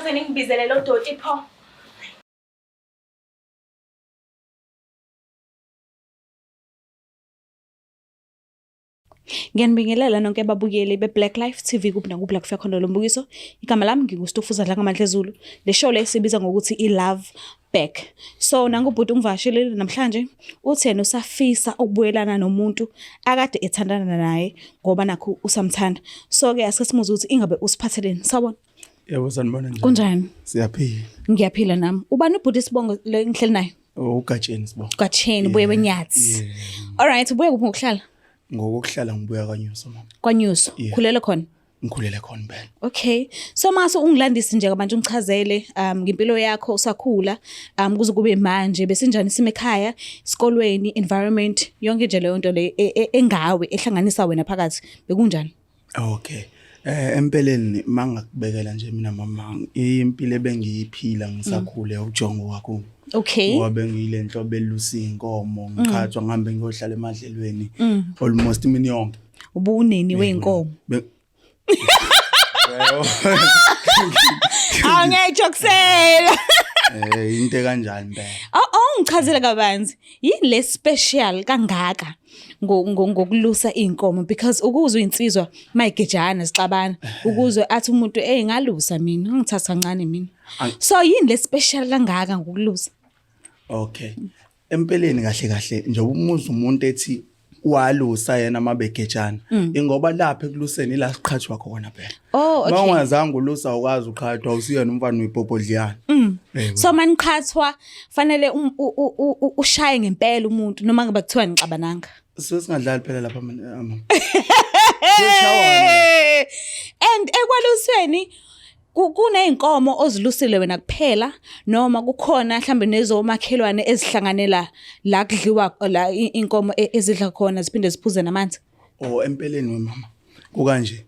ngize ngibizele lo doti pho. Ngiyanibingelela nonke ababukeli beBlack Life TV kuphi ku Black Fair lo mbukiso. Igama lami nginguStufuza Dlanga Mandlezulu. Le show le sibiza ngokuthi iLove Back. So nangubhuti ungivashile namhlanje uthi yena usafisa ukubuyelana nomuntu akade ethandana naye ngoba nakho usamthanda. So ke asike simuze ukuthi ingabe usiphatheleni. Sawubona. Yebo sanibona njani? Kunjani? Siyaphila. Ngiyaphila nami. Ubani ubhuti Sibongo le ngihleli naye? Ugatsheni Sibongo. Gatsheni buye wenyathi. Alright, ubuye kuphi ngokuhlala? Ngokuhlala ngibuya kwaNyuso mama. KwaNyuso. Khulele khona. Ngikhulele khona phela. Okay. So mase ungilandisi nje abantu ungichazele ngempilo yakho usakhula kuze kube manje besinjani sime ekhaya, esikolweni, environment, yonke nje leyo nto le engawe ehlanganisa wena phakathi. Bekunjani? Okay. Empeleni mangakubekela nje mina mama impilo ebengiyiphila ngisakhule ujongo wakho. Okay. Ngoba bengiyile nhlobo elusa inkomo ngikhathwa ngihambe ngiyohlala emadlelweni almost imini yonke. Ubunini weinkomo. Awungejokisela. Into kanjani phela? Ngichazela kabanzi. Yini le special kangaka ngokulusa inkomo because ukuzwe insizwa mayigejana sixabana ukuzwe athi umuntu ngalusa mina ngithatha kancane mina. So yini le special kangaka ngokulusa? Okay. Empeleni kahle njengoba umuzi umuntu ethi walusa yena mabegejana ingoba lapha ekuluseni ila siqhathwa khona phela. Oh, okay. Mawungazange ulusa ukwazi uqhathwa usiyena umfana uyipopodliyana. So maniqhathwa fanele ushaye ngempela umuntu noma ngabe kuthiwa nixabananga. Sesingadlali phela lapha mama. And ekwalusweni kuneyinkomo ozilusile wena kuphela noma kukhona mhlambe nezomakhelwane ezihlanganela la kudliwa la inkomo ezidla khona ziphinde ziphuze namanzi? Empeleni mama kukanje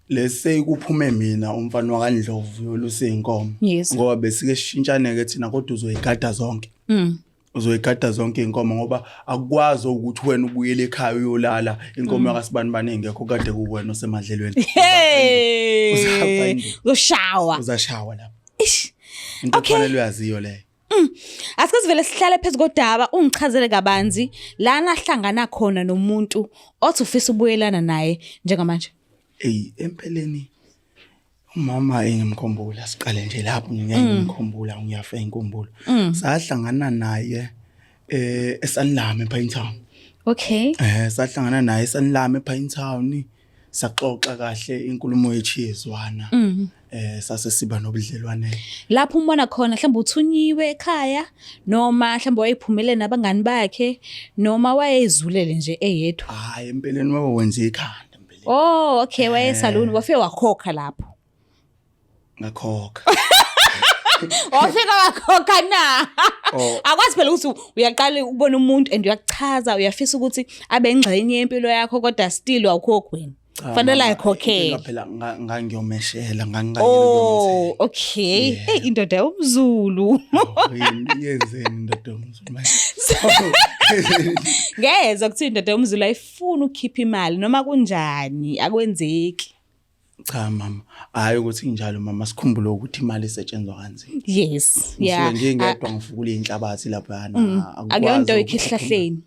lese kuphume mina umfana wakaNdlovu yoluse inkomo ngoba besike sishintshane ke thina kodwa uzoyigada zonke. Uzoyigada zonke inkomo ngoba akwazi ukuthi wena ubuyele ekhaya uyolala inkomo yakasibani banengekho kade kuwena osemadlelweni. Uzashawa lapha. Into efanele uyaziyo le. Asike sivele sihlale phezulu kodaba ungichazele kabanzi lana hlangana khona nomuntu othi ufisa ubuyelana naye njengamanje. Empeleni umama engimkhumbula siqale nje lapho ngiyangimkhumbula ngiyafa inkumbulo. Sahlangana naye eSanlame ePine Town. Okay. Sahlangana naye eSanlame ePine Town saxoxa kahle inkulumo yechizwana. Sase siba nobudlelwane. Lapho umbona khona mhlawumbe uthunyiwe ekhaya noma mhlawumbe wayephumele nabangani bakhe noma wayezulele nje eyedwa. Hayi empeleni wabe wenza ikhanda empeleni. Oh, okay, wayesaluni wafike wakhokha lapho. Ngakhokha. Wafika wakhokha na. Akwazi phela ukuthi uyaqala ukubona umuntu and uyachaza uyafisa ukuthi abe ingxenye yempilo yakho kodwa still awukhokhweni. Fanele ayikhokhele. Phela ngangiyomeshela ngangayini. Oh, okay. Indoda yomZulu. Yenzeni indoda yomZulu manje? Ngeza ukuthi indoda yomZulu ayifuni ukukhipha imali noma kunjani akwenzeki. Cha mama, hayi ukuthi njalo mama sikhumbule ukuthi imali isetshenzwa kanzima. Yes, yeah. Nje ngedwa ngifukule inhlabathi lapha yana akwazi. Akuyonto ekhihlahleni.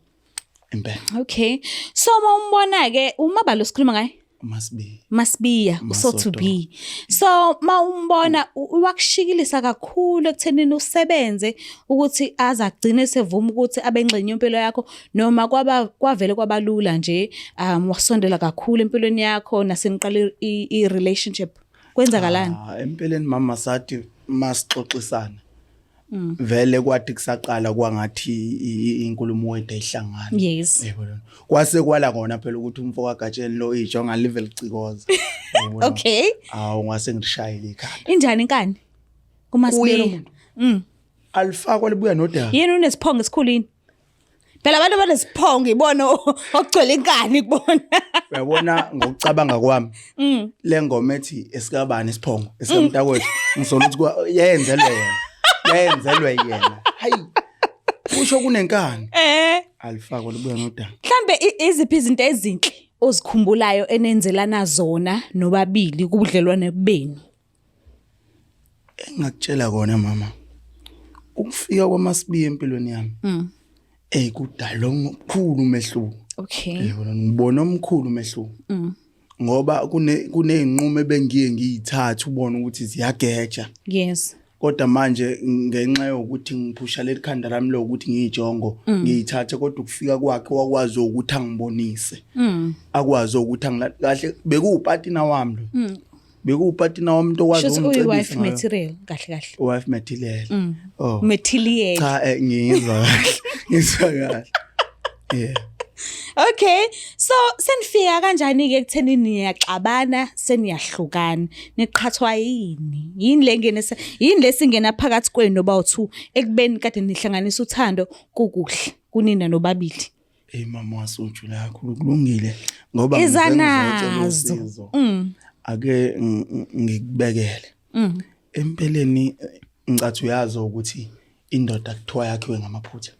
Impela. Okay. So mawumbona ke umabalo sikhuluma ngaye? Masibiya so to be. So mawumbona wakushikilisa kakhulu ekuthenini usebenze ukuthi azagcine sevuma ukuthi abengxenye impilo yakho noma kwavele kwabalula nje wasondela kakhulu empilweni yakho naseniqala i-relationship kwenzakalani? Empeleni mama sathi masixoxisana vele kwathi kusaqala kwangathi inkulumo yethu ayihlangana. Yes. Kwase kwala khona phela ukuthi umfoka Gatsheni lo ijonga level cikoza. Okay. Ngase ngishayile ikhanda. Injani inkani? Kumasibili. Alifakwa libuya nodaba. Yini unesiphongo esikhulini? Phela abantu banesiphongo ibona okugcwele inkani kubona. Uyabona ngokucabanga kwami. Le ngoma ethi esikabani isiphongo esamntakwethu ngisolo ukuthi yenzelwe yena. Yenzelwe yena. Hayi. Usho kunenkani. Alifakwa libuya nodaba. Mhlambe iziphi izinto ezinhle ozikhumbulayo enenzelana zona nobabili kubudlelwane benu? engakutshela kona mama ukufika kwaMaSibiya empilweni yami kudala omkhulu umehluko. Okay. Yebo ngibona omkhulu umehluko. Ngoba kuneyinqumo ebengiye ngiyithatha ubone ukuthi ziyageja. Yes. Kodwa manje ngenxa yokuthi ngiphusha lelikhanda lami lokuthi ngiyijongo ngiyithathe kodwa ukufika kwakhe wakwazi ukuthi angibonise. Akwazi ukuthi kahle bekuupartner wami lo. Bekuupartner wami into kwazi umcebisa. Wife material kahle. Wife material. Oh. Material. Cha ngizwa kahle. Ngizwa kahle. Yeah. Okay, so senifika kanjani ke ekutheni niyaxabana seniyahlukana niqhathwa yini? Yini lesingena phakathi kwenu noba2 ekubeni kade nihlanganisa uthando kukuhle kunina nobabili? Mama wasujula kakhulu kulungile ngoba ngizanazo. Ake ngikubekele. Empeleni ngicathu uyazi ukuthi indoda kuthiwa yakhiwe ngamaphutha.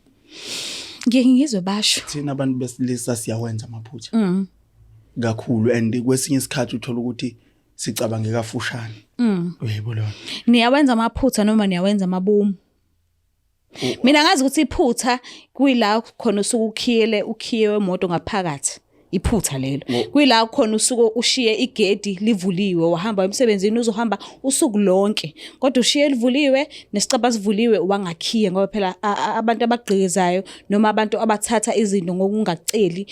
Ngiyengizwe basho. Thina abantu besilisa siyawenza amaphutha. Kakhulu and kwesinye isikhathi uthola ukuthi sicabange kafushane. Uyebo lona. Niyawenza amaphutha noma niyawenza amabomu? Mina ngazi ukuthi iphutha kuyila khona usuku ukhiye wemoto ngaphakathi. Iphutha lelo. Kuyila khona usuku ushiye igedi livuliwe wahamba emsebenzini uzohamba usuku lonke. Kodwa ushiye livuliwe nesicaba sivuliwe wangakhiye ngoba phela abantu abagqikizayo noma abantu abathatha izinto ngokungaceli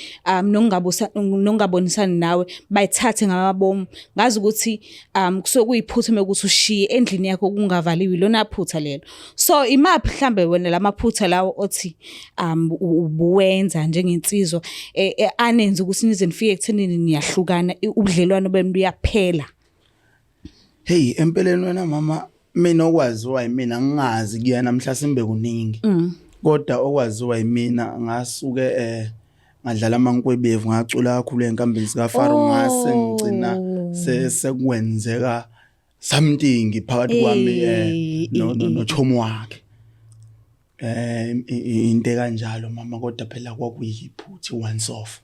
nokungabonisani nawe bayithathe ngamabomu. Ngazi ukuthi kusuke kuyiphutha mekuthi ushiye endlini yakho kungavaliwe lona phutha lelo. So imaphi mhlambe wena lamaphutha lawo othi ubuwenza njengensizwa anenze ukuthi nize nifike ekuthenini niyahlukana ubudlelwano benu buyaphela? Hey empeleni wena mama mina okwaziwa yimina ngingazi kuyena mhla simbe kuningi. Kodwa okwaziwa yimina ngasuke ngadlala amankwebevu ngacula kakhulu enkambeni sika Faro ngase ngicina sekwenzeka something phakathi kwami no chomo wakhe. Into kanjalo mama kodwa phela kwakuyiphuthi once off.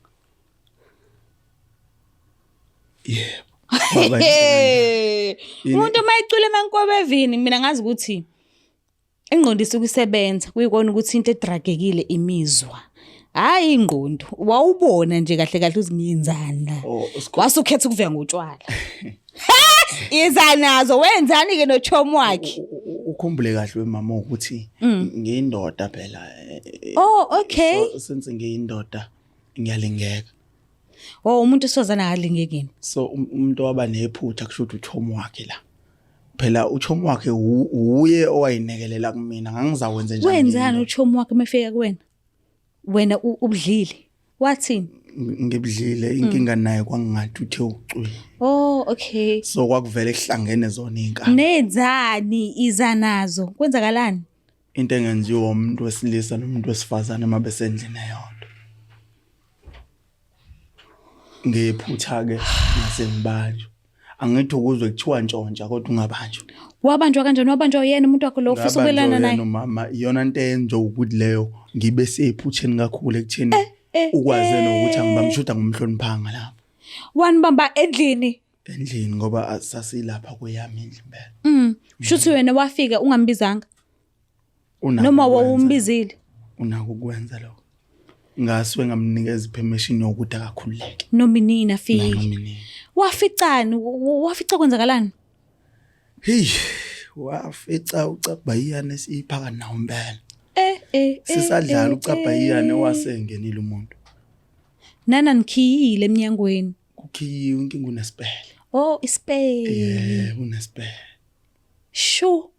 Yebo. Umuntu mayicule emankwebevini mina ngazi ukuthi ingqondisi ukusebenza kuyikona ukuthi into edragekile imizwa. Hayi ingqondo wawubona nje kahle uzingiyenzani la. Wasukhetha ukuveka ngotshwala. Izanazo wenzani ke nochomo wakhe? Ukhumbule kahle wemama ukuthi ngiyindoda phela. Oh okay. Since ngiyindoda ngiyalingeka. Umuntu esozana akalingekeni. So umuntu waba nephutha kushuthi uchomo wakhe la. Phela uchomo wakhe uye owayinekelela kumina ngangizawenza njani? Wenzani uchomo wakhe mefika kuwena? Wena ubudlile. Wathini? Ngibudlile inkinga naye kwangingathi uthe ucwile. Oh okay. So kwakuvele kuhlangene zona inkani. Nenzani izanazo? Kwenzakalani? Into engenziwa umuntu wesilisa nomuntu wesifazane mabesendlini eyodwa. Ngephutha ke nasembanjwa. Angithi ukuzwe kuthiwa ntshontsha kodwa ungabanjwa. Wabanjwa kanjani? Wabanjwa yena umuntu wakho lo ufisa ukwelana naye? Mama iyona into enzo ukuthi leyo ngibe sephutheni kakhulu ekutheni ukwaze nokuthi angibamshuda ngomhloniphanga lapho. Wanibamba endlini Ngoba asasilapha kweyami indlu impela. Shuthi wena wafika ungambizanga? Noma wawumbizile? Unako ukwenza lokho. Ngaswe ngamnikeza permission yokuthi akakhululeke. Nominini afike. Waficani? Wafica kwenzakalani? Hey, wafica ucabhayiyane esiphaka nawo impela. Sisadlala ucabhayiyane wasengenile umuntu. Nana nikhiyile eminyangweni. Kukhiyiwe inkinga unesipele. Oh, isipele. Unesipele. Sho.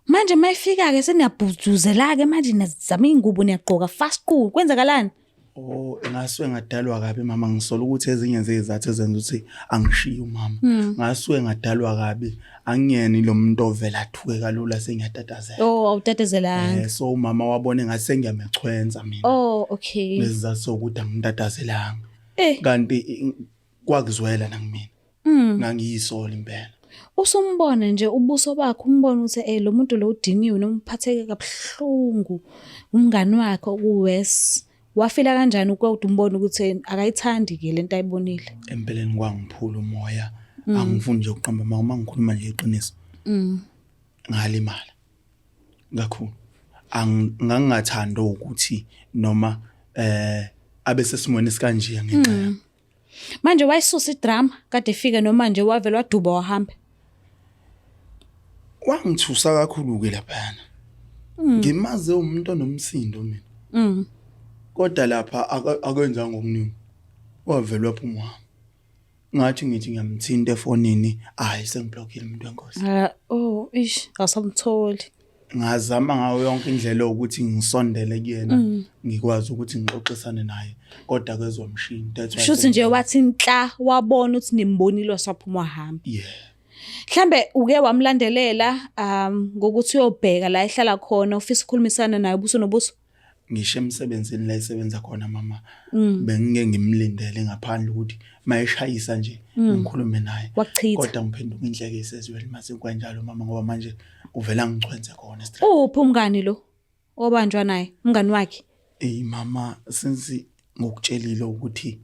Manje mayifika ke seniyabhuzuzela ke manje nazama ingubo niyagqoka fast cool kwenzakalani? Ngaswe ngadalwa kabi mama ngisola ukuthi ezinye zezizathu ezenza ukuthi angishiye umama. Ngaswe ngadalwa kabi angiyeni lo muntu ovela athuke kalula sengiyatatazela. Awutatazelanga. So umama wabona ngathi sengiyamechwenza mina. Okay. Lesizathu ukuthi angitatazelanga. Kanti kwakuzwela nangimina. Ngangiyisola impela. Usumbona nje ubuso bakho umbona ukuthi lo muntu lo udiniwe noma uphatheke kabuhlungu umngani wakhe kuWes wafila kanjani ukuthi umbone ukuthi akayithandi ke lento ayibonile? Empeleni kwangiphula umoya angifuni nje ukuqamba uma ngikhuluma nje iqiniso. ngalimala kakhulu angangathanda ukuthi noma abe sesimweni esikanje ngenxa manje wayisusa idrama kade efika noma nje wavela waduba wahamba wangithusa kakhulu ke lapha ngimaze umuntu onomsindo mina kodwa lapha akwenza ngokuningi wavela waphuma ngathi ngithi ngiyamthinta efonini hayi sengiblockile umuntu wenkosi asamtholi ngazama ngayo yonke indlela ukuthi ngisondele kuyena ngikwazi ukuthi ngixoxisane naye kodwa kezomshini that's why shuthi nje wathi inhla wabona ukuthi nimbonile wasaphuma wahamba mhlambe uke wamlandelela ngokuthi uyobheka la ehlala khona ufisa ukukhulumisana naye ubuso nobuso ngisho emsebenzini la isebenza khona mama bengike ngimlindele ngaphandle ukuthi mayeshayisa nje ngikhulume naye kodwa ngiphenduka indleke isezweni mase kwanjalo mama ngoba manje uvela ngichwenze khona uphi umngani lo obanjwa naye umngani wakhe mama since ngokutshelile ukuthi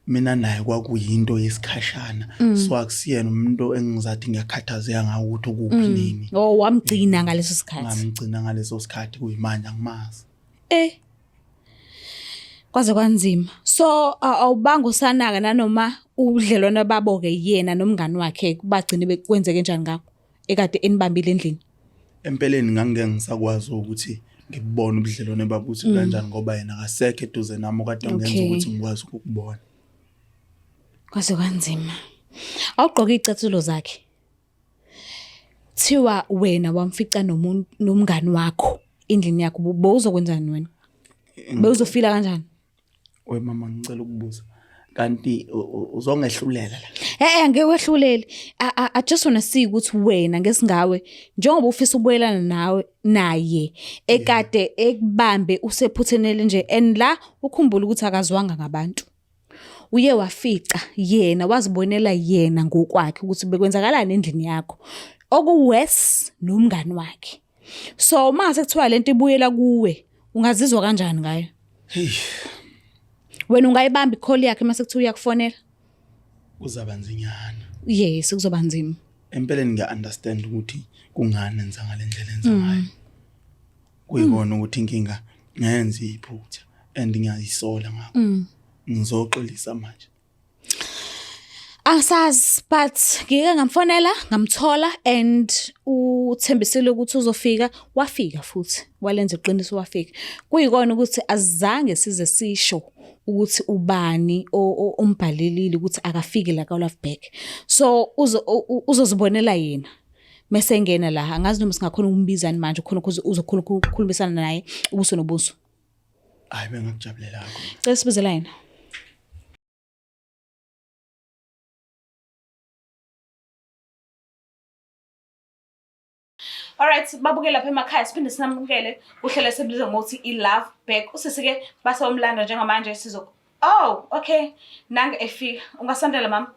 mina naye kwakuyinto yesikhashana so akusiyena umuntu engizathi ngiyakhathazeka ngawo ukuthi ukuphi nini wamgcina ngaleso sikhathi ngamgcina ngaleso sikhathi kuyimanje angimazi kwaze kwanzima so awubanga usanaka nanoma udlelwana babo ke yena nomngani wakhe kubagcine bekwenzeke kanjani ngakho ekade enibambile endlini empeleni ngangeke ngisakwazi ukuthi ngibone ubudlelwane babuthi kanjani ngoba yena akasekho eduze nami okade ngenza ukuthi ngikwazi ukubona kwaze kwanzima awugqoka icathulo zakhe thiwa wena wamfica nomngani wakho endlini yakho bowuzokwenzani wena bewuzofila kanjani we mama ngicela ukubuza kanti uzongehlulela la angeke wehlulele I just want to see ukuthi wena ngesingawe njengoba ufisa ubuyelana naye ekade ekubambe usephuthenele nje and la ukhumbula ukuthi akazwanga ngabantu uye wafica yena wazibonela yena ngokwakhe ukuthi bekwenzakalani endlini yakho okuwes nomngani wakhe so mase kuthiwa lento ibuyela kuwe ungazizwa kanjani ngayo wena ungayibamba icall yakhe mase kuthiwa uyakufonela kuzaba nzinyana yes kuzoba nzima empeleni ngiya-understand ukuthi kungani enza ngale ndlela enza ngayo kuyikona ukuthi inkinga ngiyenza iphutha and ngiyayisola ngakho ngizoxolisa manje asazi but ngike ngamfonela ngamthola and uthembisile ukuthi uzofika wafika futhi walenza iqiniso wafika kuyikona ukuthi azange size sisho ukuthi ubani ombhalelile ukuthi akafiki la kaLoveback so uzozibonela yena mase engena la angazi noma singakhona ukumbizana manje khona ukuze uzokhulumisana naye ubuso nobuso hayi bengakujabulela lokho cela sibizela yena Alright babuke lapha emakhaya siphinde sinamukele uhlelo sebiza ngokuthi iLoveback usisike base omlando njengamanje okay nanga efika ungasondela mama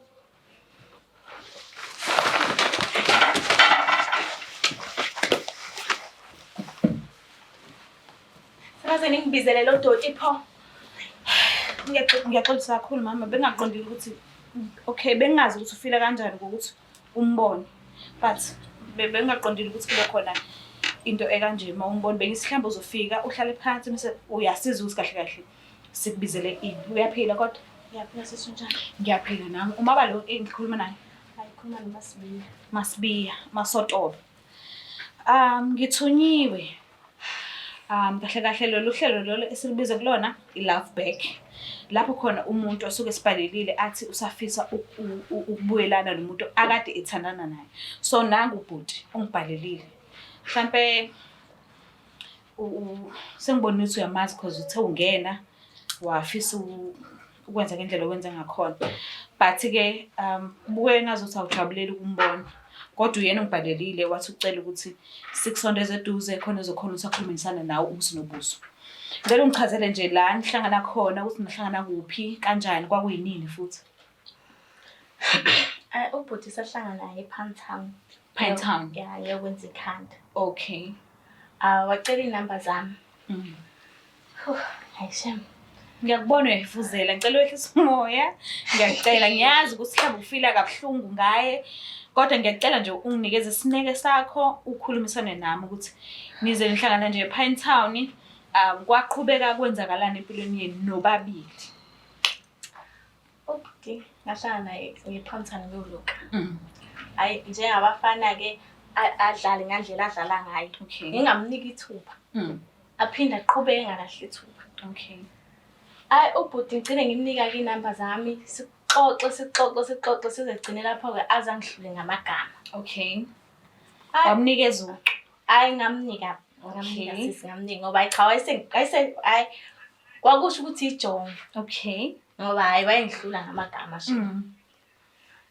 Sakaze ngibizele lo doti pho Ngiyaxolisa kakhulu mama bengaqondile ukuthi okay bengazi ukuthi ufila kanjani ukuthi umbone but bengaqondile ukuthi kube khona into ekanje uma umbone bengisihlamba uzofika uhlale phansi bese uyasiza ukuthi kahle kahle sikubizele ini uyaphila kodwa Ngiyaphila sesunjani ngiyaphila nami uma ba lo engikhuluma naye ayikhuluma noMasibiya Masotolo ngithunyiwe kahle kahle lolu hlelo esilibiza kulona iLoveback lapho khona umuntu osuke esibhalelile athi usafisa ukubuyelana nomuntu akade ethandana naye so nangu ubhuti ungibhalelile mhlambe sengibona ukuthi uyamazi because uthe ungena wafisa ukwenza ngendlela owenza ngakhona but ke buke ngazuthi awujabuleli ukumbona kodwa uyena ungibhalelile wathi ucela ukuthi 600 eduze khona ezokhona ukukhulumisana nawe ubuso nobuso ngicela ungichazele nje la nihlangana khona ukuthi nihlangana kuphi kanjani kwakuyinini futhi ubhuti sahlangana naye Pine Town yokwenza ikhanda okay wacela inamba zami hayi shem Ngiyakubona uyayifuzela, ngicela wehlise umoya. Ngiyacela, ngiyazi ukuthi mhlawumbe ufila kabuhlungu ngaye. Kodwa ngiyacela nje unginikeze isineke sakho, ukhulumisane nami ukuthi nize nihlangana nje ePinetown. Kwaqhubeka kwenzakalani empilweni yenu nobabili? Okay, ngahlala naye ngePinetown ngiyoluka. Hayi njengabafana-ke adlale ngandlela adlala ngayo. Okay. Ngingamnika ithuba. Aphinde aqhubeke ngalahla ithuba. Okay. Hayi ubhuti ngicine ngimnika-ke inamba zami. Sixoxe size gcine lapho-ke azangihlule ngamagama. Okay. Wamnikeza uqu? Hayi ngamnika sisi ngamnika ngoba cha hayi kwakusho ukuthi ijongo. Okay. Ngoba hayi wayengihlula ngamagama nje.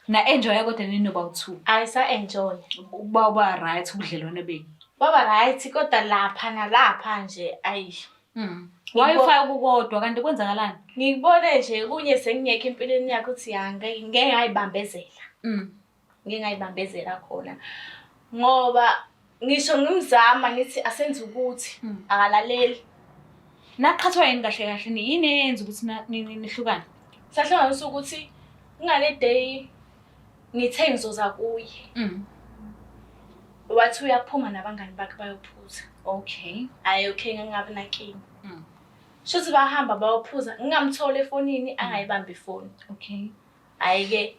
Na enjoy kodwa ninoba u2. Hayi sa enjoy. Baba right ubudlelwane benu. Baba right kodwa lapha nalapha nje ayi. Wayefaka kukodwa kanti kwenzakalani? Ngikubone nje kunye sengingekho empilweni yakhe uthi ngeke ngayibambezela. Ngeke ngayibambezela khona. Ngoba ngisho ngimzama ngithi asenze ukuthi akalaleli. Naqhathwa yini kahle ni yini eyenza ukuthi nihlukane? Sahlanganisa ukuthi ngale day ngithe ngizoza kuye. Wathi uyaphuma nabangani bakhe bayophuza. Okay. Hayi okay ngingabe nakingi. Shothi bahamba bayophuza ngingamthola efonini angayibamba ifoni. Okay. Hayi ke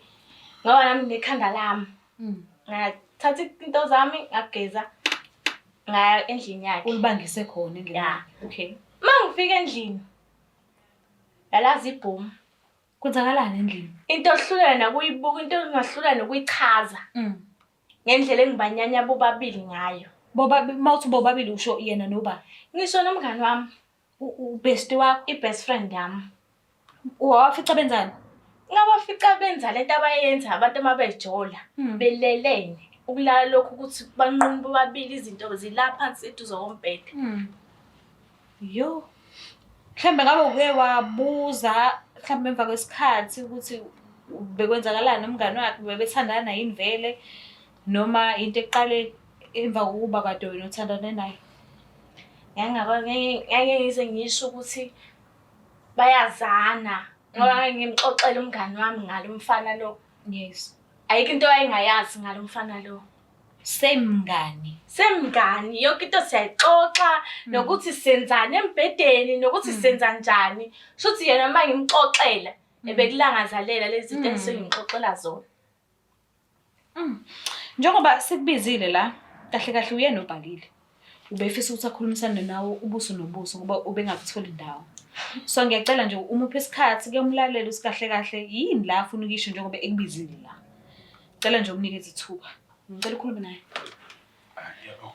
ngoba nami nekhanda lami. Ngathatha into zami ngageza ngaya endlini yakhe. Ulibangise khona endlini. Yeah. Okay. Mangifika endlini yalazi ibhomu. Kwenzakalani endlini? Into ohlulana nakuyibuka, into engahlula nokuyichaza. Ngendlela engibanyanya bobabili ngayo. Mawuthi bobabili usho yena noba? Ngisho nomngani wami. U-best wakho? I-best friend yami. Wafica benzani? Ngabafica benza lento abayenza abantu mabejola. Belelene. Ukulala lokhu ukuthi banqunu bobabili izinto zilapha phansi eduze kombhede. Yo. Mhlambe ngabe uke wabuza mhlambe emva kwesikhathi ukuthi bekwenzakalani nomngani wakhe, bebethandana yini vele noma into eqale emva kokuba kade wena uthandane naye? Ngeke ngize ngisho ukuthi bayazana ngoba ngimxoxela umngani wami ngalo mfana lo. Yes. Ayikho into ayingayazi ngalo mfana lo. Semngani yonke into siyayixoxa nokuthi senzani embedeni nokuthi senza kanjani. Shothi yena manje ngimxoxela ebekulangazalela lezi zinto engizongixoxela zona. Njengoba sikubizile la kahle uyena obhalile. Ubefisa ukuthi akhulumisane nawe ubuso nobuso ngoba ubengakutholi indawo. So ngiyacela nje umuphe isikhathi kuyomlalela usikahle yini la afuna ukisho njengoba ekubizile la. Ngicela nje umnikeze ithuba. Ngicela ukhulume naye. Yebo.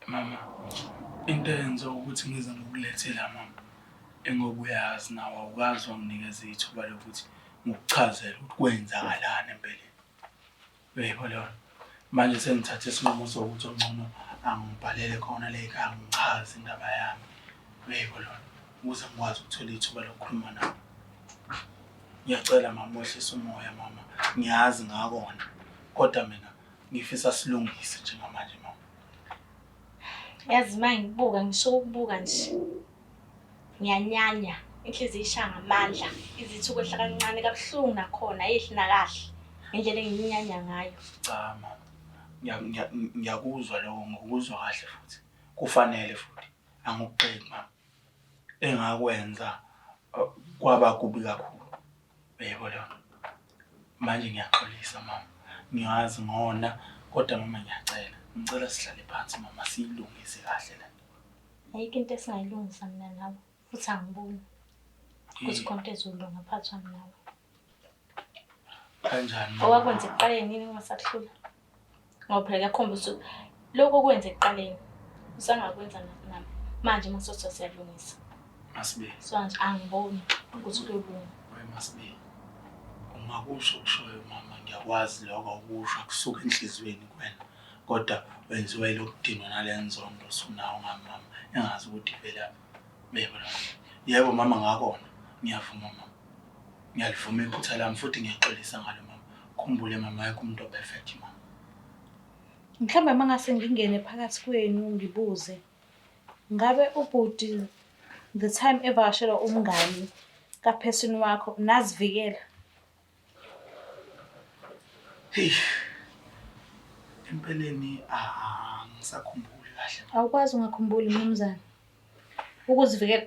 Mama, into enzo ukuthi ngize ngokulethela mama. Engokuyazi nawe awukazi wanginikeza ithuba lokuthi ngikuchazele ukuthi kwenzakalani empeleni. Yebo lo. Manje sengithathe isinqumo sokuthi ongcono angibhalele khona le ekhaya ngichaze indaba yami. Yebo lo. Ukuze ngikwazi ukuthola ithuba lokukhuluma nawe. Ngiyacela mama wehlisa umoya mama. Ngiyazi ngakona. Kodwa mina ngifisa silungise njengamanje mama. Yazi manje ngibuka ngisho ukubuka nje. Ngiyanyanya inhliziyo ishaya ngamandla. Izithuko ehla kancane kabuhlungu nakhona ehli nakahle. Ngendlela enginyanya ngayo. Cha mama. Ngiyakuzwa lokho ngokuzwa kahle futhi. Kufanele futhi angikubheki mama. Engakwenza kwaba kubi kakhulu. Yebo lo. Manje ngiyaxolisa mama. Ngiyazi ngona kodwa mama ngiyacela. Ngicela sihlale phansi mama siyilungise kahle la. Ayikho into esingayilungisa mina nawe. Futhi angiboni. Ukuthi konke ezolunga ngaphathwa nawe. Kanjani? Owakwenza ekuqaleni yini ungasahlula? Ngoba phela kuyakhombisa ukuthi lokho okwenza ekuqaleni usangakwenza nami. Manje masothi siyalungisa. Masibe. So manje angiboni ukuthi kuyolunga. Masibe. Ungakusho kushoyo mama ngiyakwazi lokho ukusho kusuka enhlizweni kuwena. Kodwa wenziwe lokudinwa nalenzondo sunawo ngamama. Engazi ukuthi phela bebo la. Yebo mama ngakona. Ngiyavuma mama. Ngiyalivuma iphutha lami futhi ngiyaxolisa ngalo mama. Khumbule mama yakho umuntu operfect mama. Mhlawumbe mangase ngingene phakathi kwenu ngibuze. Ngabe ubhuti the time evakashela umngani kaphesini wakho nazivikela? Hey. Empeleni ngisakhumbuli kahle. Awukwazi ungakhumbuli mnumzane. Ukuzivikela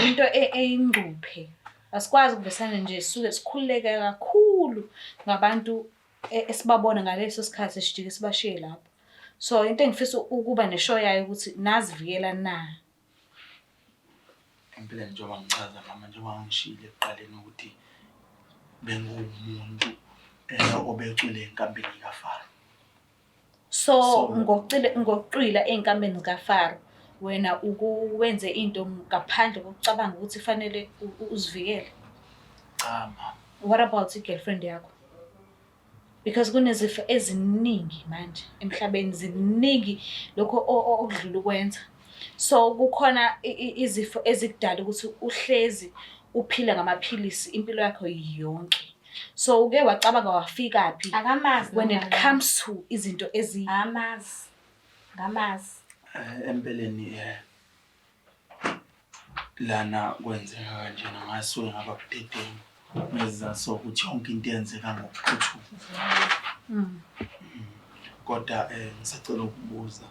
into eyingcuphe. Asikwazi ukuvesana nje sisuke sikhululeke kakhulu ngabantu esibabona ngaleso sikhathi sijike sibashiye lapho. So into engifisa ukuba neshow yayo ukuthi nazivikela na. Empeleni njengoba ngichaza mama njengoba ngishilo ekuqaleni ukuthi bengumuntu obecwile enkambeni kaFaro. So ngokuqila einkambeni zikaFaro wena ukuwenze into ngaphandle kokucabanga ukuthi kufanele uzivikele. Cha ma. What about i-girlfriend yakho? Because kunezifo eziningi manje emhlabeni ziningi lokho okudlula ukwenza. So kukhona izifo ezikudala ukuthi uhlezi uphila ngamaphilisi impilo yakho yonke. So uke wacabanga wafika phi? Akamazi when it comes to izinto ngamazi. Empeleni lana kwenzeka kanjena ngasuke ngaba budedengu ngeza so ukuthi yonke into yenzeka ngokuphuthuma. Kodwa ngisacela ukubuza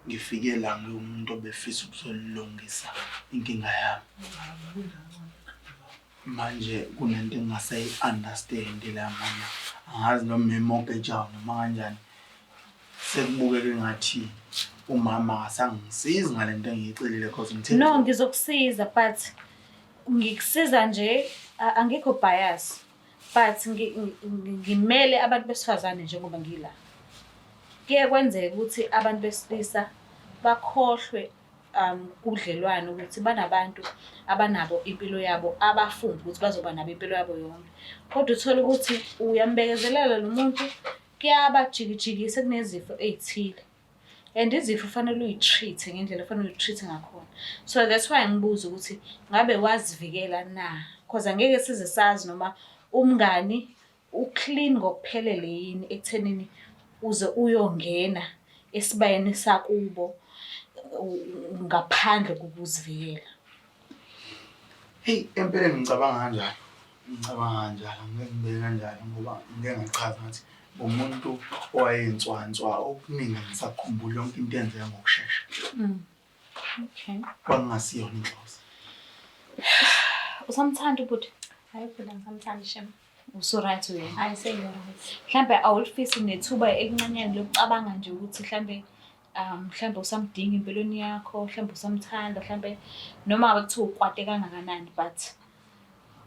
ngifike la ngumuntu obefisa ukuzolungisa inkinga yami. Manje kunento engingase-understand la mama. Angazi noma imonke njalo noma kanjani. Sekubukeke ngathi umama asangisiza ngalento engiyicelile because ngithe no ngizokusiza but ngikusiza nje angikho bias but ngimele abantu besifazane njengoba ngila. Kuye kwenzeka ukuthi abantu besilisa bakhohlwe kudlelwane ukuthi banabantu abanabo impilo yabo abafunda ukuthi bazoba nabo impilo yabo yonke. Kodwa uthola ukuthi uyambekezelela lo muntu kuyabajikijikisa kunezifo ezithile. And izifo fanele uyitreat ngendlela fanele uyitreat ngakhona. So that's why ngibuza ukuthi ngabe wazivikela na? Because angeke size sazi noma umngani uclean ngokuphelele yini ekuthenini uze uyongena esibayeni sakubo ngaphandle kokuzivikela. Hey empeleni ngicabanga kanjalo. Ngeke ngibe kanjalo ngoba ngeke ngichaza ngathi umuntu owayenswanswa okuningi ngisakhumbula yonke into yenzeka ngokusheshsha. Okay. Kwangasiyona inhloso. Usamthanda ubhuti? Hayi phela ngisamthanda Shem. Uso-right wena? Hayi sengiyona. Mhlambe awulifisi nethuba elincanyane lokucabanga nje ukuthi mhlambe usamdinga empilweni yakho, mhlambe usamthanda, mhlambe noma ngabe kuthiwa ukwate kangakanani but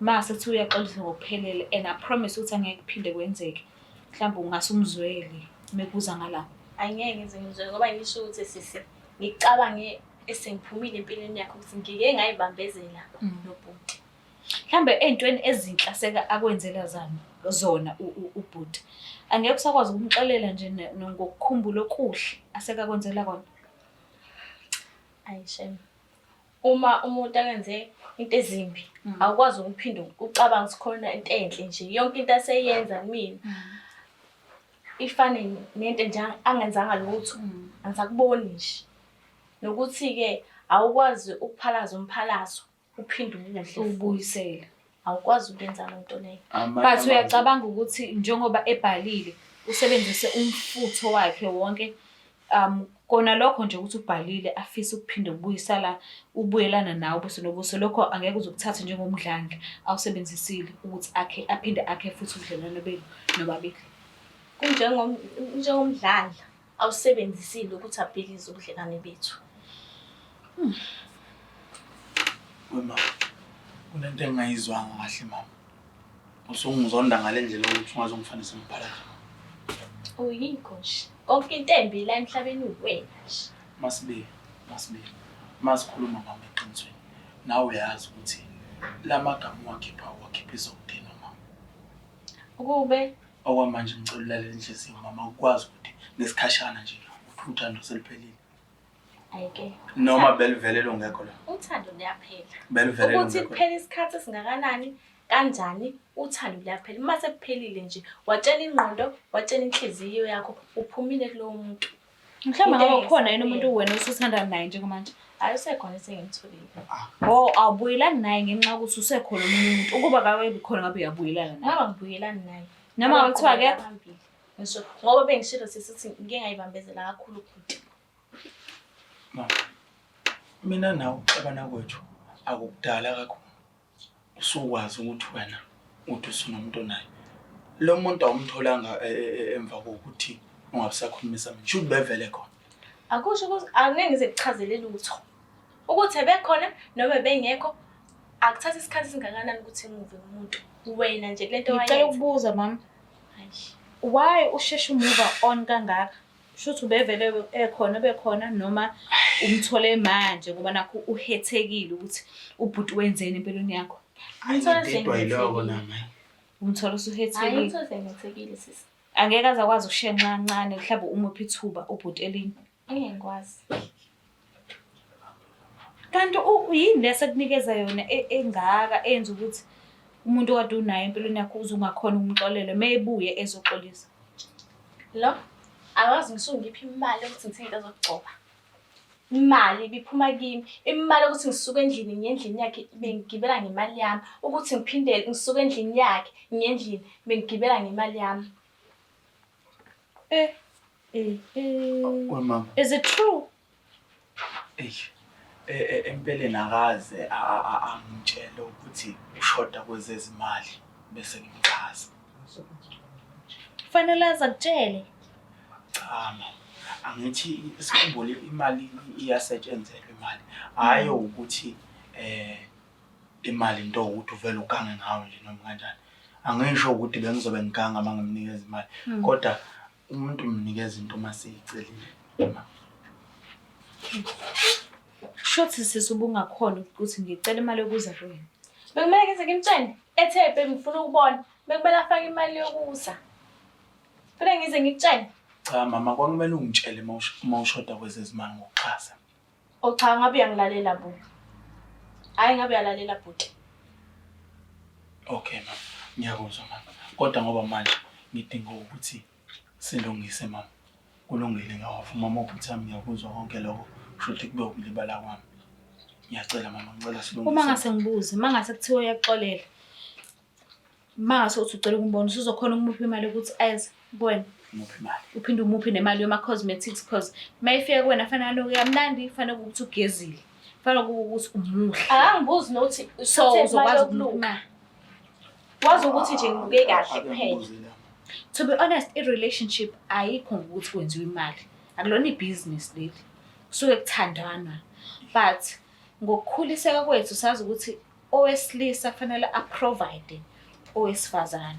mase kuthi uyaxolisa ngokuphelele and I promise ukuthi angeke kuphinde kwenzeke. Mhlambe ungasumzweli mekuza ngala. Angeke ngize ngizwe ngoba ngisho ukuthi sisi ngicabange esengiphumile empilweni yakho ukuthi ngike ngayibambezela nobhuti. Mhlambe entweni ezinhle aseka akwenzela zona ubhuti. Angeke usakwazi ukumxelela nje ngokukhumbula okuhle aseka kwenzela kona. Ayi Shem. Uma umuntu akenze into ezimbi awukwazi ukuphinda ucabanga sikhona into enhle nje yonke into aseyenza kumina. Ifane nento nje angenzanga lutho angisakuboni nje. Nokuthi ke awukwazi ukuphalaza umphalazo uphinde umuhle ubuyisela. Awukwazi ukwenza lonto leyo. But uyacabanga ukuthi njengoba ebhalile usebenzise umfutho wakhe wonke kona lokho nje ukuthi ubhalile afisa ukuphinde ubuyelana nawe ubuso nobuso lokho angeke uzokuthatha njengomdlanga awusebenzisile ukuthi aphinde akhe futhi ubudlelwano benu nobabili. Njengomdlala awusebenzisile ukuthi abhekise ubudlelwane bethu. Mama, kunento engayizwanga kahle mama. Usungizonda ngalendlela ukuthi ungazongifanisa ngibhala. Uyikho nje. Konke into embi la emhlabeni uwena nje. Masikhuluma mama eqinisweni. Nawe uyazi ukuthi lamagama wakhipha izokudena mama. Ukube okwamanje ngicela ulalela inhliziyo mama ukwazi ukuthi ngesikhashana nje uthando seliphelile. Ayike. Noma belivele ongekho la. Uthando liyaphela. Belivele ukuthi kuphela isikhathi singakanani kanjani uthando liyaphela. Mase kuphelile nje watshela ingqondo, watshela inhliziyo yakho uphumile kulowo muntu. Mhlawumbe ngabe ukhona yini umuntu wena usuthandana naye njengamanje? Hayi usekhona sengimtholile. Awubuyelani naye ngenxa yokuthi usekhona omunye umuntu. Ukuba ngabe khona ngabe uyabuyelana naye. Ngaba ngibuyelani naye. Noma ngabe kuthiwa ke ngisho ngoba bengishilo sisithi ngike ngayibambezela kakhulu futhi. Mama. Mina nawe ucabana kwethu akukudala kakhulu. Usukwazi ukuthi wena uthi usunomuntu naye. Lo muntu awumtholanga emva kokuthi ungabisakhulumisa mina. Should bevele khona. Akusho ukuthi angeke ngize kuchazelele lutho. Ukuthi ebekhona noma bengekho akuthatha isikhathi singakanani ukuthi ngimuve umuntu. Wena nje lento wayenza. Ngicela ukubuza mama. Why usheshe move on kangaka? Shothi ubevele ekhona bekhona noma umthole manje ngoba nakho uhethekile ukuthi ubhuti wenzeni empilweni yakho? Ayidedwa yiloko nami. Umthole usuhethekile. Ayitho sengithekile sisi. Angeke aze akwazi ukushenxa kancane mhlawumbe umuphi ithuba ubhuti elinye. Ngeke ngikwazi. Kanti yini lesekunikeza yona engaka enza ukuthi umuntu kade unaye empilweni yakho uzungakhona ukumxolela mayebuye ezoxolisa? Lo awazi ngisungiphi imali ukuthi ngithenge into zokugcoba. Imali biphuma kimi. Imali ukuthi ngisuke endlini ngendlini yakhe bengigibela ngemali yami. Ukuthi ngiphindele ngisuke endlini yakhe ngendlini bengigibela ngemali yami. Mama. Is it true? Empeleni akaze angitshela ukuthi ushoda kwezezimali bese ngimchaza. Kufanele azakutshele. Cha mama. Angithi isikhumbule imali iyasetshenzelwa imali. Hayo ukuthi imali into ukuthi uvela ugange ngawe nje noma kanjani. Angisho ukuthi bengizobe ngiganga mangimnikeza imali. Kodwa umuntu umnikeza into masiyicelile. Shothi sisubungakhona ukuthi ngicela imali yokuza kuwena. Bekumele kenze ngimtshene eThepe ngifuna ukubona. Bekumele afake imali yokuza. Kufanele ngize ngikutshene. Cha mama kwakumele ungitshele mawushoda kwezezimali ngokuchaza. Cha ngabe uyangilalela bo. Hayi ngabe uyalalela bhuti. Okay mama. Ngiyakuzwa mama. Kodwa ngoba manje ngidinga ukuthi silungise mama. Kulungile ngawafuma mama ukuthi ami ngiyakuzwa konke lokho. Shothi kube ukulibala kwami. Ngiyacela mama ngicela silungise. Uma ngase ngibuze, mangase kuthiwa uyaxolela. Mangase uthi ucela ukumbona usuzokhona ukumupha imali ukuthi ayize kubona. Umuphi imali? Uphinde umuphi nemali yoma cosmetics because mayifika kuwena fanele uyamnandi fanele ukuthi ugezile. Fanele ukuthi umuhle. Akangibuzi nokuthi so uzokwazi ukumupha. Wazi ukuthi nje ngibuke kahle kuphela. To be honest, i-relationship ayikho ukuthi kwenziwe imali. Akulona i-business leli. Kusuke kuthandana. But ngokukhuliseka kwethu sazi ukuthi owesilisa kufanele aprovide owesifazane.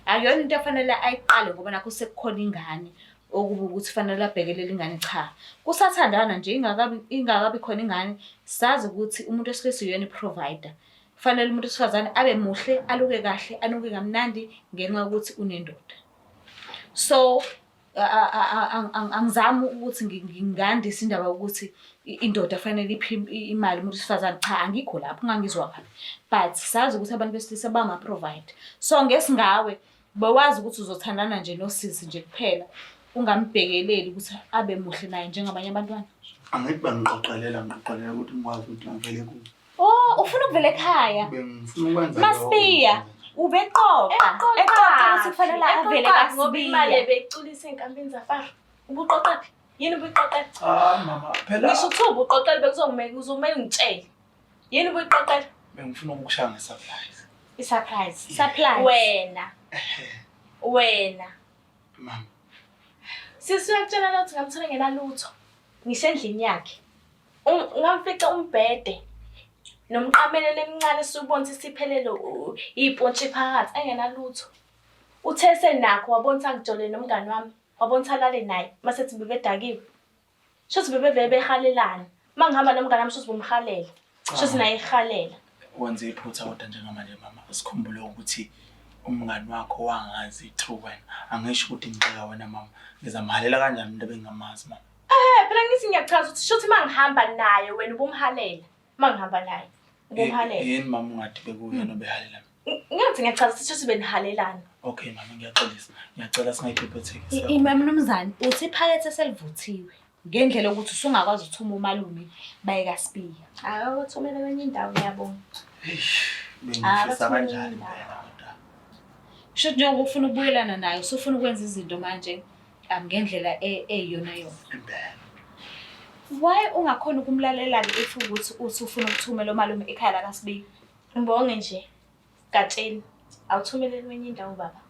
Akuyona into efanele ayiqale ngoba nakho sekukhona ingane okuba ukuthi fanele abhekelele ingane cha. Kusathandana nje ingakabi khona ingane sazi ukuthi umuntu wesilisa uyena i-provider. Kufanele umuntu wesifazane abe muhle, aluke kahle, anuke kamnandi ngenxa yokuthi unendoda. So angizami ukuthi ngingandisa indaba ukuthi indoda fanele iphe imali umuntu wesifazane cha angikho lapho ngangizwa kahle. But sazi ukuthi abantu besilisa bama provide. So ngesingawe bawazi ukuthi uzothandana nje nosisi nje kuphela ungambhekeleli ukuthi abe muhle naye njengabanye abantwana. Angithi bangixoxelela ukuthi ngikwazi ukuthi ngivele kuwe. Oh, ufuna ukuvela ekhaya? Bengifuna ukwenza Masibiya, ubeqoqa. Eqoqa ukuthi kufanele avele ngoba imali ebeyiculisa enkampini zafara. Ubuqoqaphi? Yini ubuqoqela? Cha mama, phela. Ngisho ukuthi ubuqoqela uzomele ngitshele. Yini ubuqoqela? Bengifuna ukukushaya ngesurprise. I-surprise. Surprise. Wena. Mama. Sisi uyakutshela ukuthi ngamthola ngenalutho. Ngisendlini yakhe. Ngamfica umbhede. Nomqamelele emncane subona siphelele ipontshi phakathi engenalutho. Uthe senakho wabona ngijole nomngani wami. Wabona lale naye masethi bebedakiwe. Shothi bebevele behalelana. Mangihamba nomngani wami shothi bomhalela. Shothi naye ihalela. Wenze iphutha kodwa njengamanje mama sikhumbule ukuthi umngani wakho wangazi true wena. Angisho ukuthi ngicela wena mama. Ngizamhalela kanjani into bengingamazi mama. Phela ngithi ngiyachaza ukuthi shothi mangihamba naye wena ubumhalela. Mangihamba naye. Ubumhalela. Yini mama ungathi bekuyena obehalela? Ngiyathi ngiyachaza ukuthi shothi benihalelana. Okay mama ngiyaxolisa. Ngiyacela singayiphephethe. Mnumzane, uthi iphakethe selivuthiwe. Ngendlela yokuthi usungakwazi ukuthuma umalume baye kaSibiya. Awuthumele kwenye indawo ngiyabonga. Bengifisa kanjani impela kodwa. Sho njengoba ufuna ukubuyelana naye, usufuna ukwenza izinto manje ngendlela eyiyona yona. Impela. Why ungakhona ukumlalela ke if ukuthi usufuna ukuthumela umalume ekhaya la kaSibiya? Ngibonge nje. Gatsheni. Awuthumele kwenye indawo baba.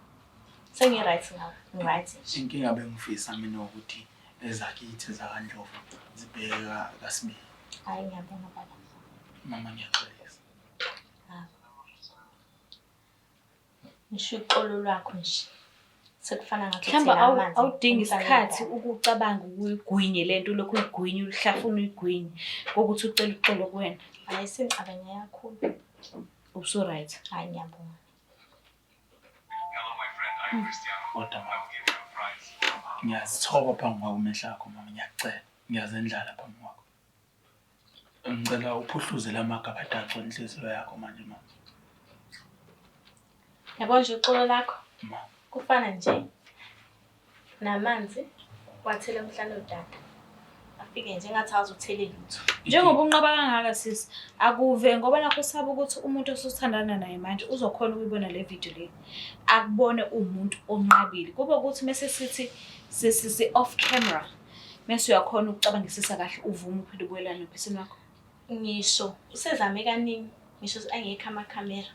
Sengi-right ngawe. Ngi-right nje. Inkinga bengifisa mina ukuthi ezakithi zakaNdlovu zibheka kaSibiya. Hayi ngiyabonga baba. Mama ngiyaxolisa. Ngisho uxolo lwakho nje. Sekufana ngathi Mhlamba awudingi isikhathi ukucabanga ukuyigwinye lento lokhu uyigwinye uhlafuna uyigwinye ukuthi ucela uxolo kuwena. Hayi sengicabanga kakhulu. Uso right. Hayi ngiyabonga. Hello, my friend. I'm Cristiano. Kodwa I'll give you a prize. ngiyazithoba phambi kwakho umehla akho mama ngiyacela. Ngiyazendlala phambi kwakho. Ngicela uphuhluze lamagaba athathu enhliziyo yakho manje mama. Yabo nje uxolo lakho. Ma. Kufana nje namanzi wathela emhlane udada. Afike nje ngathi awuzuthele lutho. Njengoba unqaba kangaka sisi, akuve ngoba nakho usaba ukuthi umuntu osuthandana naye manje uzokhona ukuyibona le video le. Akubone umuntu onqabile. Kube ukuthi mase sithi sisi off camera. Mase uyakhona ukucabangisisa kahle uvume uphinde ubuyelana nophesini wakho. Ngisho usezame kaningi. Ngisho angekho amakhamera.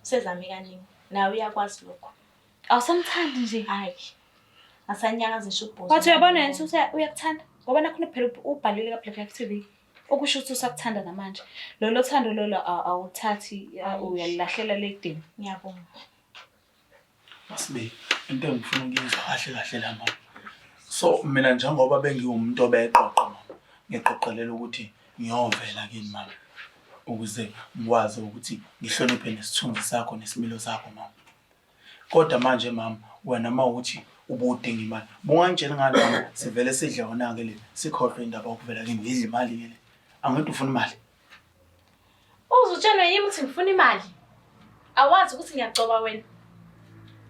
Usezame kaningi. Nawe uyakwazi lokho. Awusamthandi nje. Hayi. Asanyakaza nje ubhozi. Wathi uyabona yena ukuthi uyakuthanda ngoba nakhona phela ubhalile ka Black Life TV. Okusho ukuthi usakuthanda namanje. Lolo thando lolo awuthathi uyalahlela lekudeni. Ngiyabonga. Masibe into engifuna ukuyizwa kahle la mama. So mina njengoba bengiwumuntu obeqoqa mama. Ngiqoqelela ukuthi ngiyovela kini mama. Ukuze ngikwazi ukuthi ngihloniphe nesithunzi sakho nesimilo sakho mama. Kodwa manje mama wena mawuthi ubudinga imali. Bungangitshela ngani mama sivele sidle wona ke le sikhohlwe indaba okuvela kimi ngidla imali ke le. Angithi ufuna imali. Uzutshelwe yimi ukuthi ngifuna imali. Awazi ukuthi ngiyagcoba wena.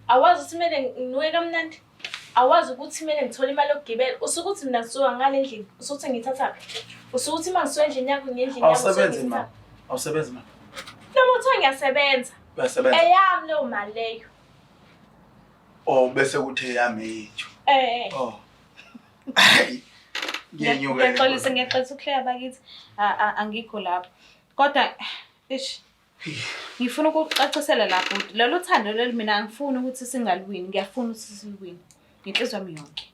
Awazi ukuthi kumele nginuke kamnandi. Awazi ukuthi kumele ngithole imali yokugibela. Usukuthi mina ngisuka ngale endlini. Usuthi ngithatha. Usukuthi mangisuka endlini yakho ngendlini yakho. Awusebenzi mama. Awusebenzi mama. Noma uthi ngiyasebenza. Uyasebenza. Eyami leyo mali leyo. Oh bese kuthi yami yethu. Oh. Ngiyaqolisa ukuhleka bakithi angikho lapho. Kodwa ngifuna ukucacisela lapho lolu thando leli mina angifuni ukuthi singalwini, ngiyafuna ukuthi silwini. Inhliziyo yami yonke.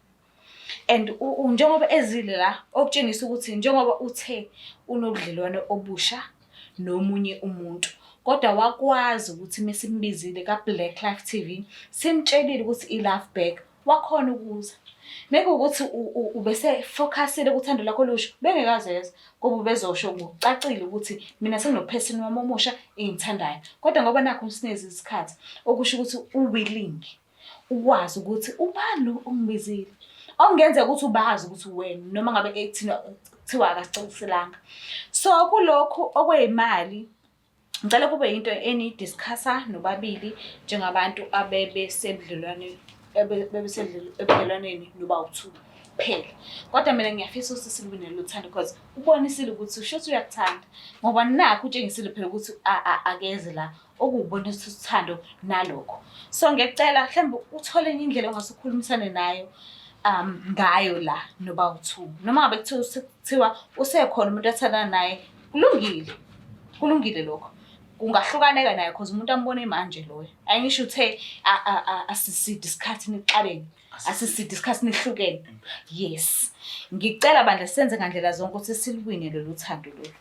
And njengoba ezile la okutshengisa ukuthi njengoba uthe unobudlelwane obusha nomunye umuntu. Kodwa wakwazi ukuthi mesimbizile ka Black Life TV simtshelile ukuthi I love back wakhona ukuza. Meke ukuthi ubese focusile kuthando lakho lusho bengekazeza ngoba ubezosho ngokucacile ukuthi mina senginophesini wami omusha engithandayo. Kodwa ngoba nakho usineze isikhathi okusho ukuthi uwilling ukwazi ukuthi ubani ongibizile. Ongenzeka ukuthi ubazi ukuthi wena noma ngabe ethina kuthiwa akacikiselanga. So kulokho okwezimali ngicela kube into enidiscussa nobabili njengabantu abebesebudlelwane ebudlelwaneni noba-2 phela. Kodwa mina ngiyafisa ukuthi silwine lothando because ubonisile ukuthi usho uyakuthanda ngoba nakho utshengisile phela ukuthi akeze la okubonisa uthando nalokho. So ngiyacela mhlawumbe uthole enye indlela ongasukhulumisana nayo ngayo la noba-2 noma ngabe kuthiwa usekhona umuntu athandana naye kulungile lokho. Kungahlukaneka naye because umuntu ambone manje loyo. Ayingisho uthe asiside isikhathi niqabene, asiside isikhathi nihlukene. Yes. Ngicela bandla senze ngandlela zonke ukuthi silwine lolu thando lolu.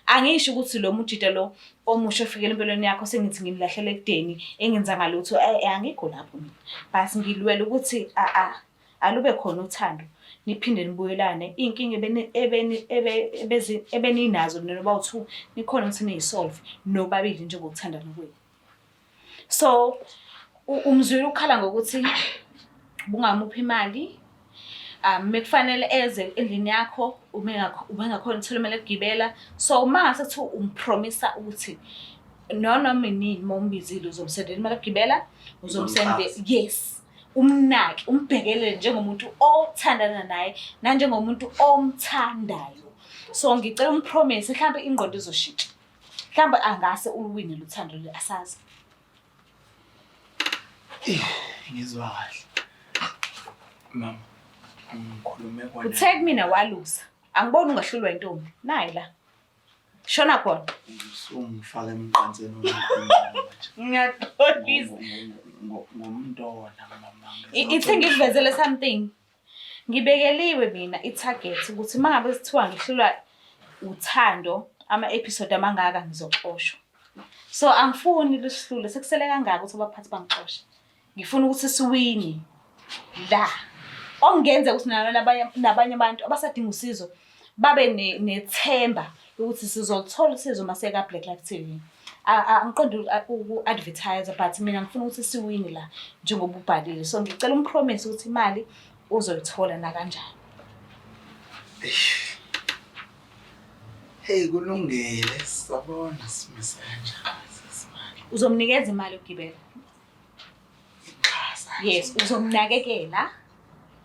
Angisho ukuthi lo mujida lo omusha ofikele empelweni yakho sengithi ngimlahlele ekudeni engenza ngalutho angikho lapho mina. Basi ngilwela ukuthi alube khona uthando. Niphinde nibuyelane inkinga ebeninazo noba-2 nikhona ukuthi niyisolve nobabili njengokuthandana kwenu. So umzwili ukhala ngokuthi bungamuphi imali mekufanele eze endlini yakho ubengakhona uthola imali yokugibela. So mase kuthi umpromisa ukuthi noma nini mombizile uzomsendela imali yokugibela, uzomsendela yes. Umnaki, umbhekelele njengomuntu othandana naye nanjengomuntu omthandayo. So ngicela umpromise mhlambe ingqondo izoshintsha. Mhlambe angase uwine luthando le asazi. Ngizwa kahle. Mama, ngikhulume kona. Utheke mina walusa. Angiboni ungahlulwa intombi. Nayi la. Shona khona. Usungifaka emqanseni okhuluma manje. Ngiyaxolisa. Ngomntwana mama. Ithi ngikuvezele something. Ngibekeliwe mina i-target ukuthi mangabe sithiwa ngihlulwa uthando ama-episode amangaka ngizoxoshwa. So angifuni lesihlule sekusele kangaka ukuthi abaphathi bangixoshe. Ngifuna ukuthi siwini la. Ongenza ukuthi nabanye abantu abasadinga usizo babe nethemba ukuthi sizolithola usizo maseka Black Life TV. Angiqondi uku-advertise but mina ngifuna ukuthi siwini la njengoba ubhalile. So ngicela umpromise ukuthi imali uzoyithola na kanjani. Hey kulungile sabona simisa kanjani sesimali. Uzomnikeza imali yokugibela. Yes, uzomnakekela.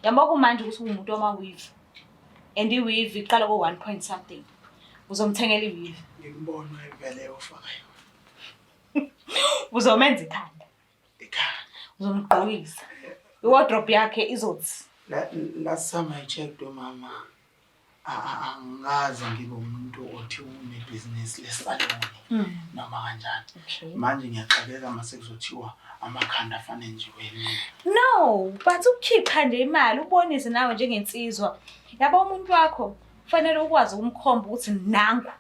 Yabo kumanje ukuthi umuntu wama-weave. And i-weave iqala ko 1 point something. Uzomthengela i-weave. Ngibona ivele ufaka yona. Uzomenza ikhanda. Ikhanda. Uzomgqokisa. I-wardrobe yakhe izothi. Last time I checked mama. Angazi ngibe umuntu othi unebusiness lesalon noma kanjani. Manje ngiyaxakeka mase kuzothiwa amakhanda afane nje wena. No, but ukukhipha nje imali ubonise nawe njengensizwa. Yabo umuntu wakho kufanele ukwazi ukumkhomba ukuthi nangu.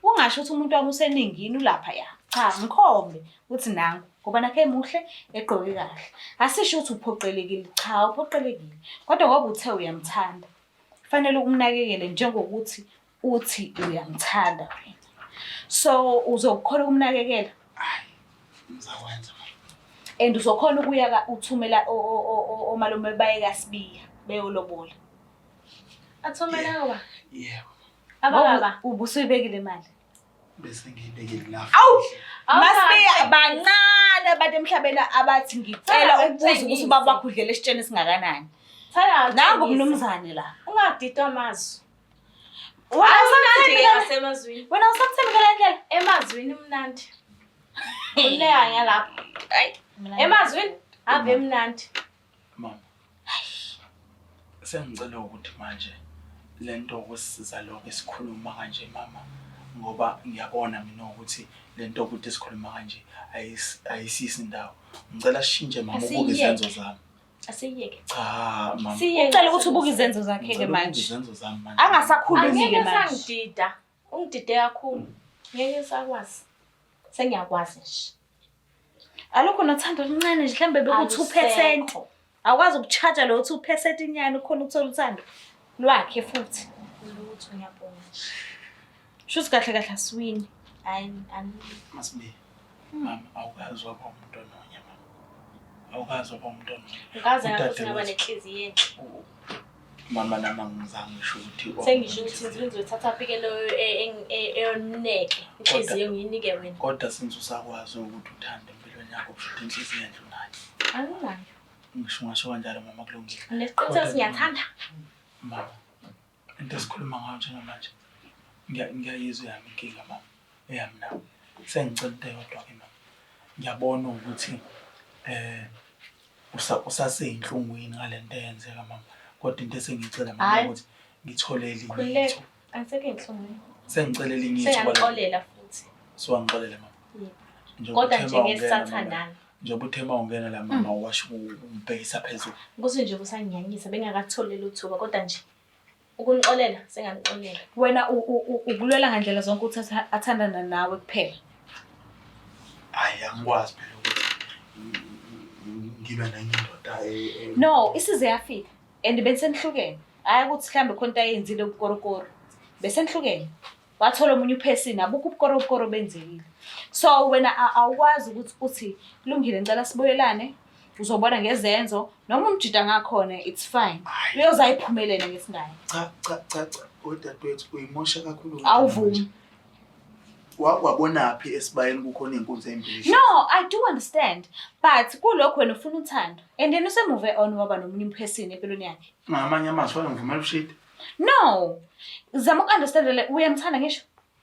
Ungasho ukuthi umuntu wami useningini ulapha ya. Cha, ngikhombe ukuthi nangu ngoba nakhe emuhle egqoke kahle. Asisho ukuthi uphoqelekile, cha uphoqelekile. Kodwa ngoba uthe uyamthanda. Kufanele ukumnakekele njengokuthi uthi uyamthanda wena. So uzokhona ukumnakekela. Hayi, ngizakwenza. And uzokhona ukuya uthumela omalume baye kaSibiya beyolobola. Athumela ngoba? Yebo. Ababa ubusuyibekile imali. Bese ngiyibekile la. Awu! Masibiya bancane abantu emhlabeni abathi ngicela ukubuza ukuthi ubaba wakho udlela esitsheni singakanani. Nangu mnumzane la. Ungadidwa amazwi. Wasemnandi ngasemazwini. Wena usakuthemba kanjani? Emazwini mnandi. Uleya nyalapha. Hayi. Emazwini ave emnandi. Mama. Sengicela ukuthi manje lento okusisiza lokho esikhuluma kanje mama ngoba ngiyabona mina ukuthi lento ukuthi esikhuluma kanje ayisisi indawo. Ngicela sishintshe mama ubuke izenzo zami. Asiyeke. Cha mama. Ucela ukuthi ubuke izenzo zakhe ke manje. Izenzo zami manje. Angasakhulumi ke manje. Angidida. Ungidide kakhulu. Ngeke sakwazi. Sengiyakwazi nje. Alokho nothando oluncane nje mhlambe beku 2%. Awukwazi ukucharge lo 2% inyani ukhona ukuthola uthando lwakhe futhi. Lutho ngiyabonga nje. Shuthi kahle kahle asiwini. Hayi Masibi. Mama awukazi waba umuntu ononye mama. Awukazi waba umuntu ononye. Ngaze ngathi ngaba nenhliziyo enhle. Mama nama ngizange ngisho ukuthi sengisho ukuthi ngizowenza uthatha apikelo eyoneke inhliziyo ngiyinike wena. Kodwa since usakwazi ukuthi uthande empilweni yakho futhi inhliziyo enhle unayo. Anginayo. Ngisho ngasho kanjalo mama kulungile. Nesiqiniseko siyathanda. Mama. Into esikhuluma ngayo njengamanje. Ngiyayizwa yami inkinga mama. Eyami nawe. Sengicela into eyodwa ke mama. Ngiyabona ukuthi usaseyinhlungwini ngalento eyenzeka mama. Kodwa into esengicela mama ukuthi ngithole elinye ithu. Angiseke inhlungwini. Sengicela elinye ithu. Sengixolela futhi. Siwangixolele mama. Yebo. Kodwa nje ngesathandana. Njengoba uthema ungena la mama washo umbhekisa phezulu. Ukuthi nje kusangiyanyisa bengakatholele uthuba kodwa nje ukunixolela senganixolela. Wena ukulwela ngandlela zonke ukuthi athandana nawe kuphela. Hayi angikwazi phela ukuthi ngibe nendoda No, isize yafika and benisenhlukene. Hayi ukuthi mhlambe khona into ayenzile ukukorokoro. Besenhlukene. Wathola umunye uphesini abukho ubukorokoro benzekile. So wena awukwazi ukuthi uthi kulungile ngicela sibuyelane uzobona ngezenzo noma umjida ngakhona it's fine. Uyozayiphumelela ngesingane. Cha. Udadewethu uyimosha kakhulu. Awuvumi. wabonaphi esibayeni kukhona iy'nkunzi ey'mbili? No, I do understand. But kulokho wena ufuna uthando. And then usemove on waba nomunye person empilweni yakhe. Ngamanye amazwi wena ngivumela ushade. No. Zama uku-understand uyamthanda ngisho?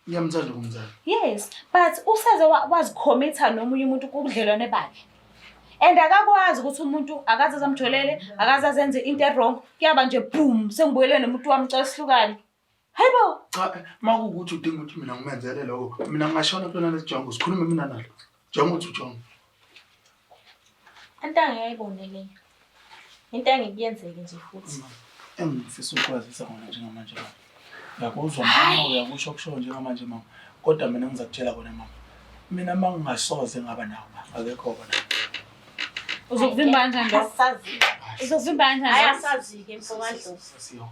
Ngiyamthanda kumzala. Yes, but useze wazikhomitha nomunye umuntu kubudlelwane bakhe. And akakwazi ukuthi umuntu akaze azamjolele, akaze azenze into wrong. Kuyaba nje boom, sengibuyele nomuntu wami cela sihlukane. Hayibo. Cha, makuwukuthi udinga ukuthi mina ngimenzele lokho, mina ngingashona kulona lesijongo, sikhulume mina nalo. Jonga uthi ujonga. Into angiyayibone leyo. Into angikuyenzeke nje futhi. Engifisa ukwazisa khona njengamanje mama. Uyakuzwa mama, uyakusho kusho njengamanje mama. Kodwa mina ngizakutshela kona mama. Mina mangingasoze ngaba nawo, akekho kona. Uzokuvimba kanjani lokho? Uzokuvimba kanjani? Ayasazi-ke mfowandlovu.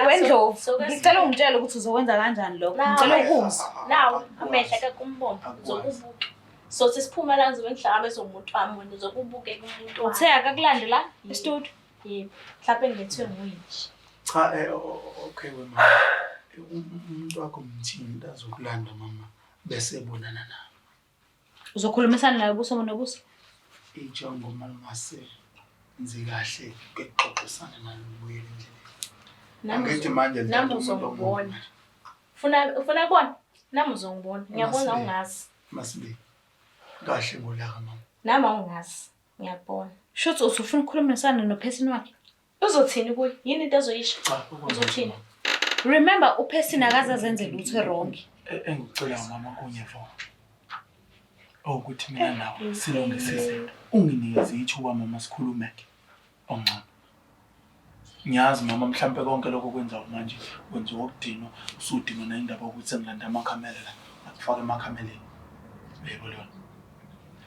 Wendlovu, ngicela ungitshele ukuthi uzokwenza kanjani lokho. Ngicela ukuzwa. Nawu amehla akakumbona uzokubuka. So sisiphuma la ngizobe ngihlangana bese umuntu wami wena uzokubuke kumuntu wami. Uthe akakulande la e-studio? Yebo. Mhlawumbe ngethwe nguwe nje. Cha okay wema. Umuntu wakho mthini azokulanda mama bese ebonana nawe. Uzokhulumisana naye ubuso nobuso? Ijongo malungase nzi kahle kexoxisana nalubuyele endleleni. Angithi manje nami uzongibona. Ufuna kubona? Nami uzongibona. Ngiyabona ungazi. Masibe. Kahle ngolaka mama. Nami awungazi. Ngiyabona. Shothi usufuna ukukhulumisana nophesini wakhe? Uzothini kuyi? Yini into ezoyisho? Uzothini? Remember uphesini akaze azenze lutho wrong. Engicela mama kunyefo. Ukuthi mina nawe silungisise. Unginikeze ithuba mama sikhulumeke. Ongcono. Ngiyazi mama mhlambe konke lokho kwenza manje wenziwa ukudinwa usudinwa nendaba ukuthi sengilanda amakhamera la akufaka emakhameleni. Yebo lona.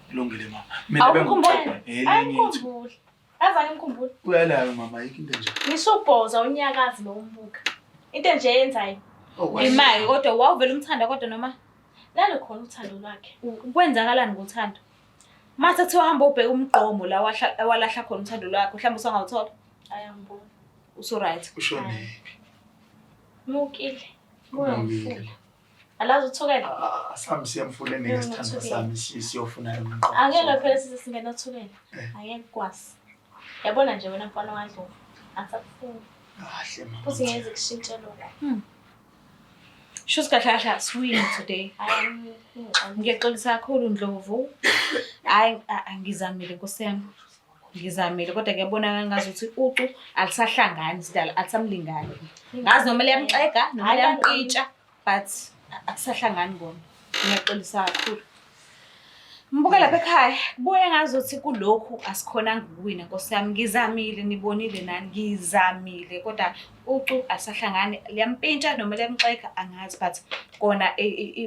Kulungile mama. Mina bengikhumbula. Ayikhumbula. Azange ngikhumbule. Uyalayo mama yiki into nje. Ngisubhoza unyakazi lo umbuka. Into nje yenzayo. Imali kodwa wawuvela umthanda kodwa noma lalo khona uthando lwakhe. Kwenzakalani ngothando? Mase kuthiwa hamba ubheke umgqomo la walahla khona uthando lwakhe mhlawumbe usangawuthola. Ayangibona. Uso right. Ushone. Mukile. Uyangifuna. Alazi uthukela. Sami siyamfuna ngesithando sami siyofuna umqondo. Angeke phela sisingena uthukela. Angeke kwazi. Yabona nje wena mfana waNdlovu. Asakufuni. Kahle mama. Futhi ngeze kushintshe lokho. Shuthi kahle swing today. Ngiyexolisa kakhulu Ndlovu. Hayi ngizamile nkosiyami. Ngizamile kodwa kuyabonakala ngazuthi ucu alisahlangani sidala atsamlingani. Ngazi noma liyamxega noma liyampitsha but akusahlangani bona. Ngiyaxolisa kakhulu. Mbuka lapha ekhaya kubuye ngazuthi kulokhu asikhonanga ukuwina nkosiyami ngizamile nibonile nani ngizamile kodwa ucu alisahlangani liyampintsha noma liyamxega angazi but kona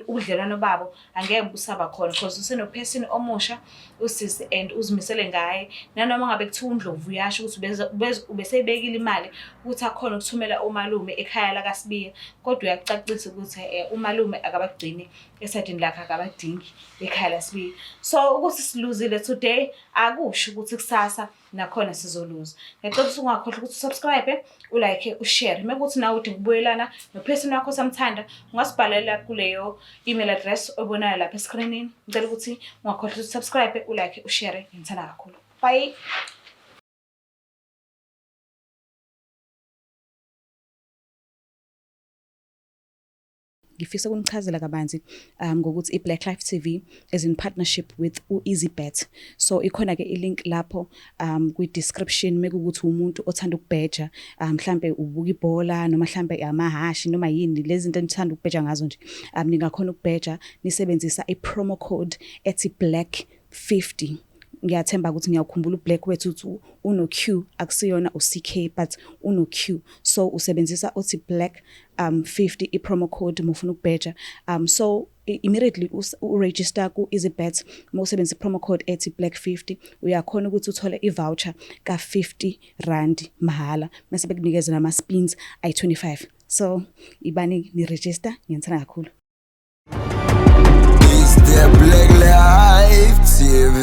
ubudlelwano babo angeke busaba khona because usenophesini omusha usisi and uzimisele ngaye nanoma ngabe kuthiwa uNdlovu uyasho ukuthi ubesebekile imali ukuthi akhona ukuthumela umalume ekhaya la kaSibiya kodwa uyacacisa ukuthi umalume akabagcini esadini lakhe akabadingi ekhaya laSibiya so ukuthi siluzile today akusho ukuthi kusasa nakhona sizoluza. Ngicela ungakhohlwa ukuthi subscribe, ulike, ushare. Mekuthi nawe udinga ukubuyelana nophesini wakho samthanda, ungasibhalela kuleyo email address obonayo lapha escreenini. Ngicela ukuthi ungakhohlwa ukuthi subscribe, ulike, ushare. Ngithanda kakhulu. Bye. Ngifisa ukunichazela kabanzi ngokuthi iBlack Life TV is in partnership with uEasyBet. So ikhona ke ilink lapho kwi-description mekuthi umuntu othanda ukubheja mhlambe ubuka ibhola noma mhlambe amahashi noma yini lezi zinto enithanda ukubheja ngazo nje ningakhona ukubheja nisebenzisa i-promo code ethi black50. Ngiyathemba ukuthi ngiyakukhumbula uBlack wethu uthi uno Q akusiyona uCK but uno Q so usebenzisa uthi black 50 i-promo code mufuna ukubheja so immediately uregister ku EasyBet mawusebenzisa i-promo code ethi black50 uyakhona ukuthi uthole i-voucher ka50 mahala mase bekunikeza nama spins ay25 so ibani ni register ngiyithanda kakhulu. Is the Black Life TV